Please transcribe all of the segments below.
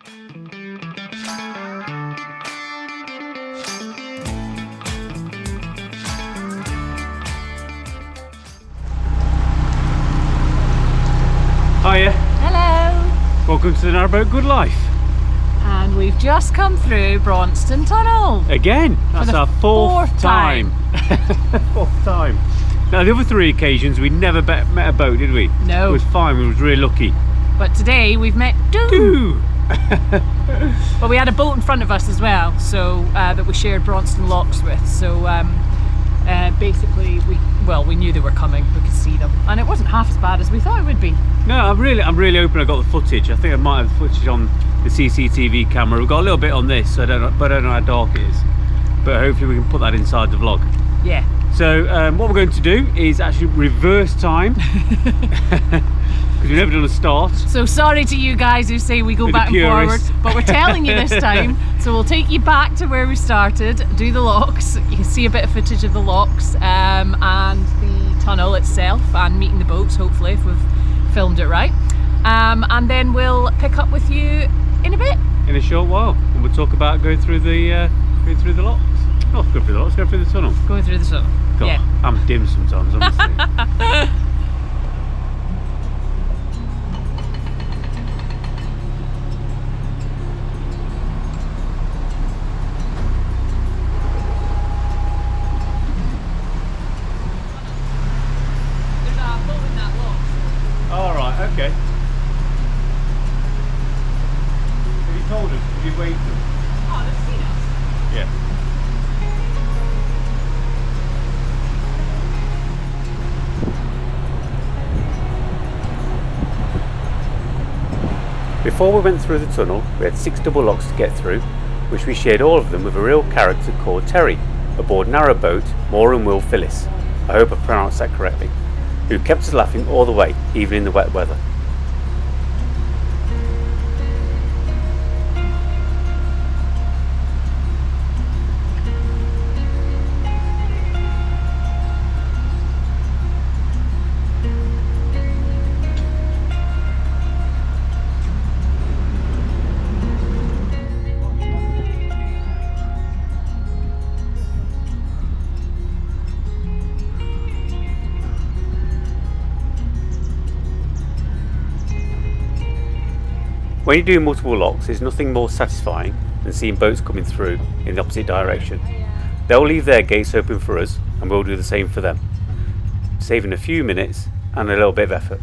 Hiya. Hello. Welcome to the Narrowboat Good Life. And we've just come through Braunston Tunnel. Again, that's our fourth time. Fourth time. Now the other three occasions we never met a boat, did we? No. It was fine, we was really lucky. But today we've met two. But we had a boat in front of us as well, so that we shared Braunston locks with. So basically we knew they were coming, we could see them. And it wasn't half as bad as we thought it would be. No, I'm really hoping I got the footage. I think I might have the footage on the CCTV camera. We've got a little bit on this, so I don't know how dark it is. But hopefully we can put that inside the vlog. Yeah. So what we're going to do is actually reverse time. Because we've never done a start. So sorry to you guys who say we go back and forward, but we're telling you this time. So we'll take you back to where we started, do the locks. You can see a bit of footage of the locks and the tunnel itself and meeting the boats, hopefully, if we've filmed it right. And then we'll pick up with you in a bit. In a short while. And we'll talk about going through the locks. Not go through the locks, go through the tunnel. Going through the tunnel. God, yeah. I'm dim sometimes, honestly. Alright, okay. Have you told us? Have you waved them? Oh, they've seen us. Yeah. Before we went through the tunnel, we had 6 double locks to get through, which we shared all of them with a real character called Terry, aboard Narrowboat, Moore and Will Phyllis. I hope I pronounced that correctly. Who kept us laughing all the way, even in the wet weather. When you do multiple locks, there's nothing more satisfying than seeing boats coming through in the opposite direction. They'll leave their gates open for us and we'll do the same for them, saving a few minutes and a little bit of effort.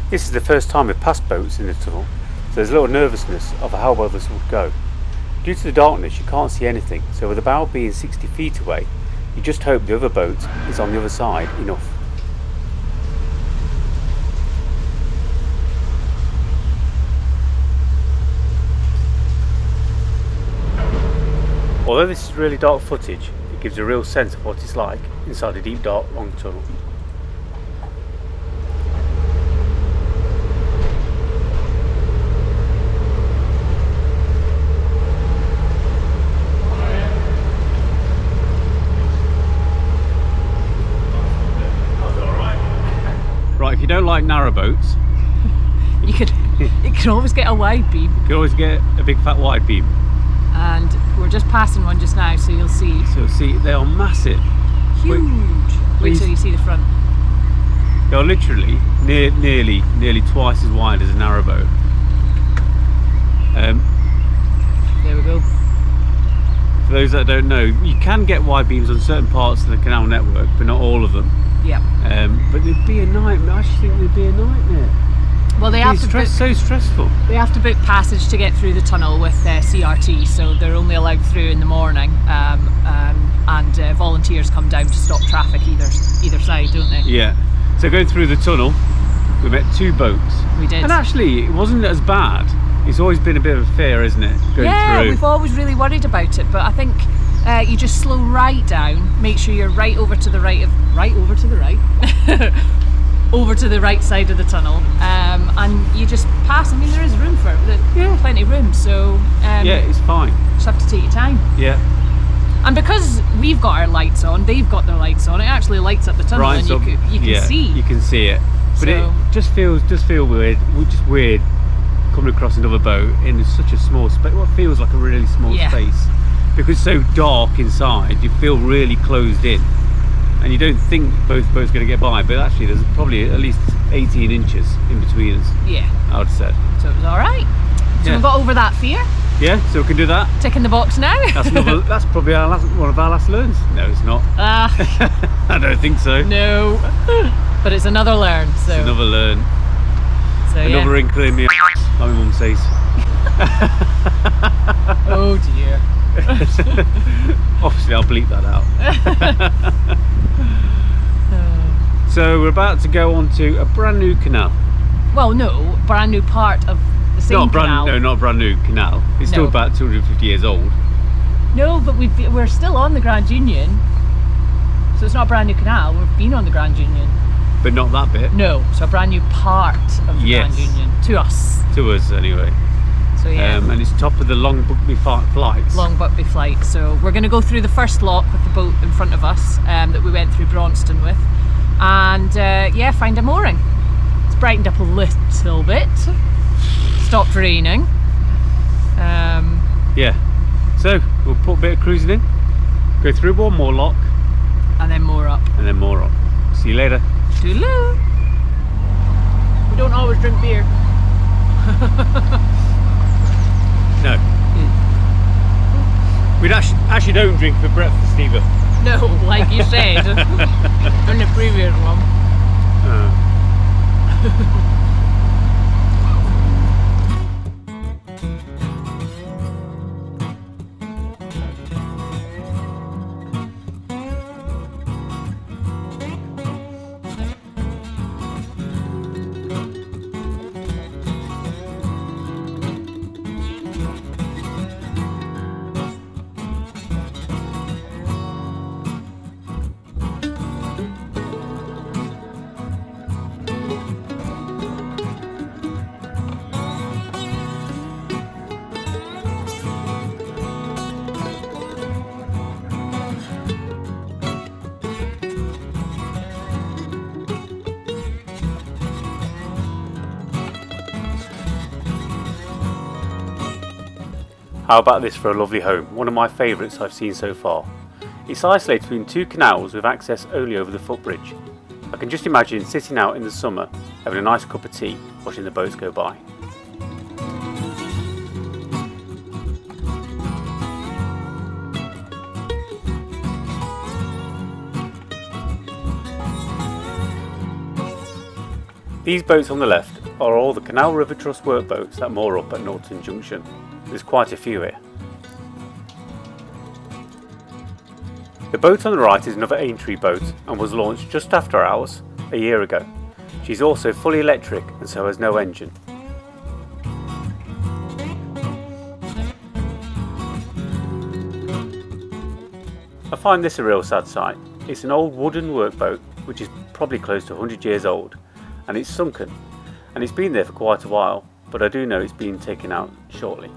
This is the first time we've passed boats in the tunnel, so there's a little nervousness of how well this would go. Due to the darkness you can't see anything, so with the bow being 60 feet away, you just hope the other boat is on the other side enough. Although this is really dark footage, it gives a real sense of what it's like inside a deep dark long tunnel. Right, if you don't like narrowboats, you can always get a wide beam. You can always get a big fat wide beam. And we're just passing one just now, so you'll see. So see, they are massive. Huge. Wait till you see the front. They are literally nearly twice as wide as a narrowboat. There we go. For those that don't know, you can get wide beams on certain parts of the canal network, but not all of them. Yeah. But it'd be a nightmare. I actually think it'd be a nightmare. Well, they have to book, so stressful. They have to book passage to get through the tunnel with CRT, so they're only allowed through in the morning, and volunteers come down to stop traffic either side, don't they? Yeah. So going through the tunnel, we met 2 boats. We did. And actually, it wasn't as bad. It's always been a bit of a fear, isn't it? Going through. We've always really worried about it, but I think you just slow right down. Make sure you're right over to the right over to the right side of the tunnel, and you just pass. I mean, there is room for it, plenty of room, so yeah, it's fine. Just have to take your time. Yeah. And because we've got our lights on, they've got their lights on, it actually lights up the tunnel, and you can see. You can see it. But So- it just feel weird. Just weird coming across another boat in such a small space. What feels like a really small space, because it's so dark inside. You feel really closed in. And you don't think both boats are going to get by, but actually there's probably at least 18 inches in between us. Yeah. I would have said. So it was all right. So we got over that fear. Yeah, so we can do that. Ticking the box now. That's probably one of our last learns. No, it's not. I don't think so. No. But it's another learn. So. It's another learn. So, another wrinkle in me, like my mum says. Oh dear. Obviously, I'll bleep that out. So we're about to go onto a brand new canal. Well, no, brand new part of the same canal. No, not a brand new canal. It's still about 250 years old. No, but we're still on the Grand Union. So it's not a brand new canal, we've been on the Grand Union. But not that bit. No, so a brand new part of the Grand Union. To us. To us, anyway. So yeah. And it's top of the Long Buckby flights. Long Buckby flight. So we're going to go through the first lock with the boat in front of us that we went through Braunston with. And yeah, find a mooring. It's brightened up a little bit. Stopped raining. Yeah. So we'll put a bit of cruising in. Go through one more lock. And then more up. And then more up. See you later. Toodaloo. We don't always drink beer. No. We actually don't drink for breakfast either. No, like you said in the previous one. How about this for a lovely home? One of my favourites I've seen so far. It's isolated between 2 canals with access only over the footbridge. I can just imagine sitting out in the summer, having a nice cup of tea, watching the boats go by. These boats on the left are all the Canal River Trust workboats that moor up at Norton Junction. There's quite a few here. The boat on the right is another Aintree boat and was launched just after hours a year ago. She's also fully electric and so has no engine. I find this a real sad sight. It's an old wooden workboat which is probably close to 100 years old, and it's sunken, and it's been there for quite a while, but I do know it's being taken out shortly.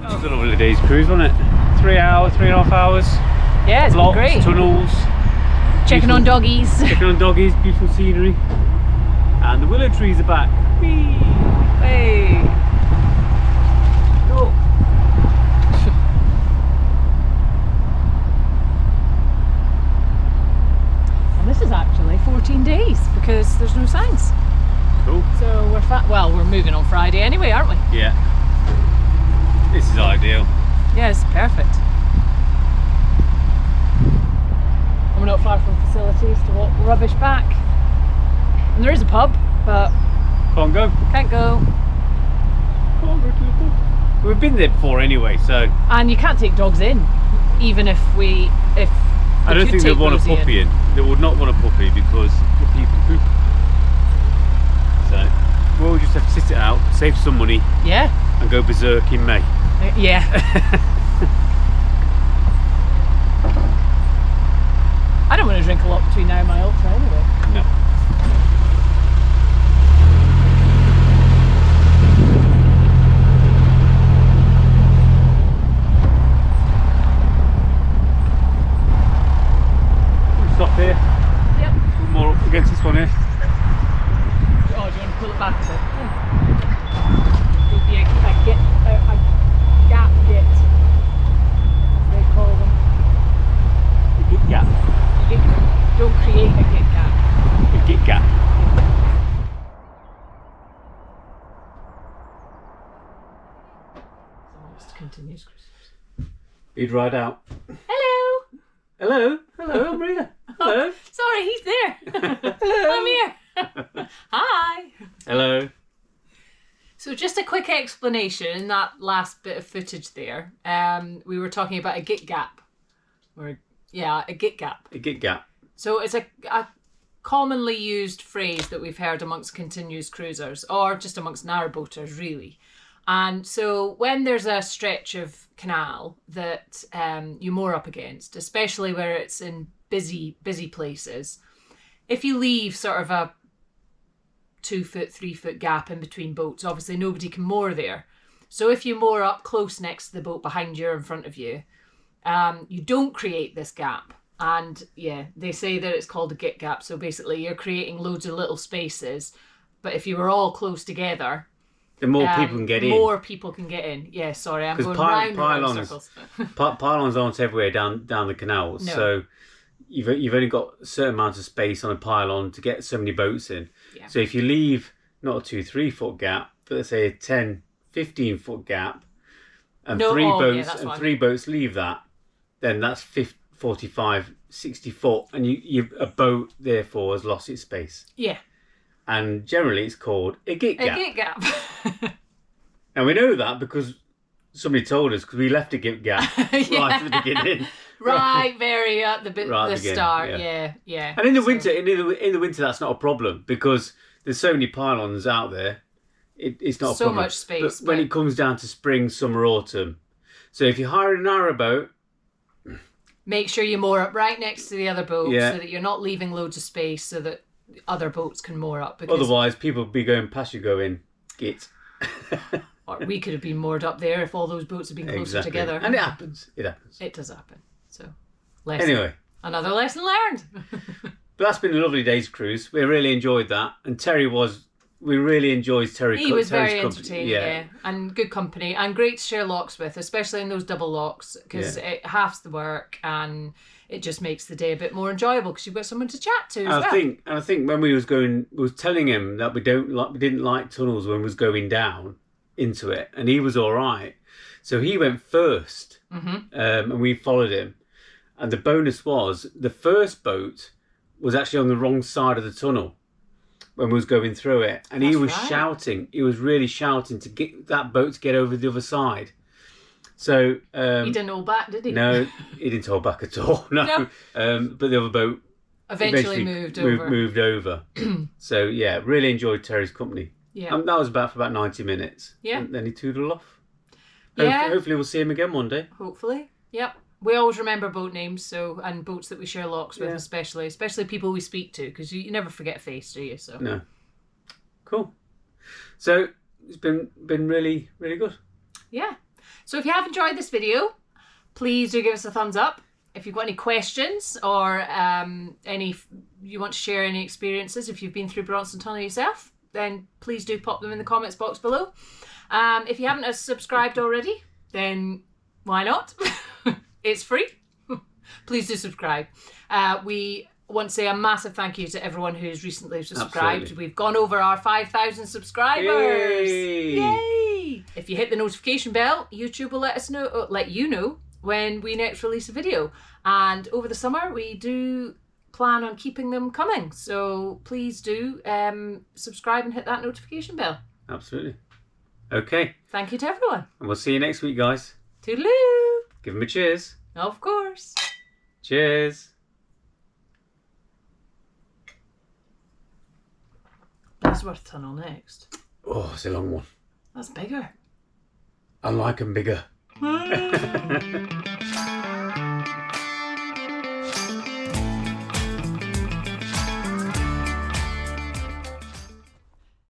It was a lovely day's cruise, wasn't it? 3 hours, 3.5 hours. Yeah, it's been great. Tunnels. Checking on doggies. Checking on doggies, beautiful scenery. And the willow trees are back. Whee! Hey! Go! And this is actually 14 days because there's no signs. Cool. So we're moving on Friday anyway, aren't we? Yeah. This is ideal. Yeah, it's perfect. And we're not far from facilities to walk rubbish back. And there is a pub, but Can't go. can't go. Can't go to the pub. We've been there before anyway, so. And you can't take dogs in, even if I don't think they'd want a puppy in. They would not want a puppy because the people poop. So we'll just have to sit it out, save some money, Yeah. and go berserk in May. Yeah. I don't want to drink a lot between now and my ultra anyway. No. We'll stop here. Yep. One more up against this one here. Oh, do you want to pull it back a bit? Would be a gap git, as they call them. A git gap. Don't create a git gap. A git gap. Just continues. He'd ride out. Hello. Hello. Hello, I'm Rita. Hello. Oh, sorry, he's there. Hello. I'm here. Hi. Hello. So just a quick explanation in that last bit of footage there. We were talking about a git gap. A git gap. A git gap. So it's a commonly used phrase that we've heard amongst continuous cruisers or just amongst narrowboaters really. And so when there's a stretch of canal that you moor up against, especially where it's in busy places, if you leave sort of a 2 foot, 3 foot gap in between boats, obviously nobody can moor there. So if you moor up close next to the boat behind you or in front of you, you don't create this gap. And yeah, they say that it's called a git gap. So basically you're creating loads of little spaces, but if you were all close together, the more people can get in. More people can get in. Yeah, sorry, I'm going round and round circles. Pylons aren't everywhere down the canals, No. so you've only got a certain amount of space on a pylon to get so many boats in. Yeah. So if you leave not a 2-3 foot gap, but let's say a 10-15 foot gap, and three boats leave that, then that's 45-60 foot, and a boat therefore has lost its space. Yeah. And generally it's called a git gap. A git gap. And we know that because somebody told us, because we left a git gap right at the beginning. Right, very at the start. Yeah. And in the winter, in the winter, that's not a problem because there's so many pylons out there. It's not a problem. So much space. But when it comes down to spring, summer, autumn, so if you hire a narrowboat, make sure you moor up right next to the other boat so that you're not leaving loads of space so that other boats can moor up. Because otherwise, people will be going past you going, git. Or we could have been moored up there if all those boats had been closer together. And it happens. It does happen. So, anyway, another lesson learned. But that's been a lovely day's cruise. We really enjoyed that. And Terry was we really enjoyed Terry. He was Terry's very company. entertaining, yeah, and good company, and great to share locks with, especially in those double locks, because it halves the work and it just makes the day a bit more enjoyable because you've got someone to chat to. I think when we was telling him that we didn't like tunnels when we was going down into it, and he was all right, so he went first, and we followed him. And the bonus was the first boat was actually on the wrong side of the tunnel when we was going through it, and he was shouting. He was really shouting to get that boat to get over the other side. So he didn't hold back, did he? No, he didn't hold back at all. No. But the other boat eventually moved over. So yeah, really enjoyed Terry's company. Yeah, that was for about 90 minutes. Yeah, and then he tootled off. Yeah, hopefully we'll see him again one day. Hopefully, yep. We always remember boat names, and boats that we share locks with, especially people we speak to, because you never forget a face, do you? So no. Cool. So it's been really, really good. Yeah. So if you have enjoyed this video, please do give us a thumbs up. If you've got any questions or you want to share any experiences, if you've been through Braunston Tunnel yourself, then please do pop them in the comments box below. If you haven't subscribed already, then why not? It's free. Please do subscribe. We want to say a massive thank you to everyone who's recently subscribed. Absolutely. We've gone over our 5,000 subscribers. Yay! If you hit the notification bell, YouTube will let you know when we next release a video. And over the summer, we do plan on keeping them coming. So please do subscribe and hit that notification bell. Absolutely. Okay. Thank you to everyone. And we'll see you next week, guys. Toodaloo. Give them a cheers. Of course. Cheers. Bosworth Tunnel next. Oh, it's a long one. That's bigger. I like them bigger.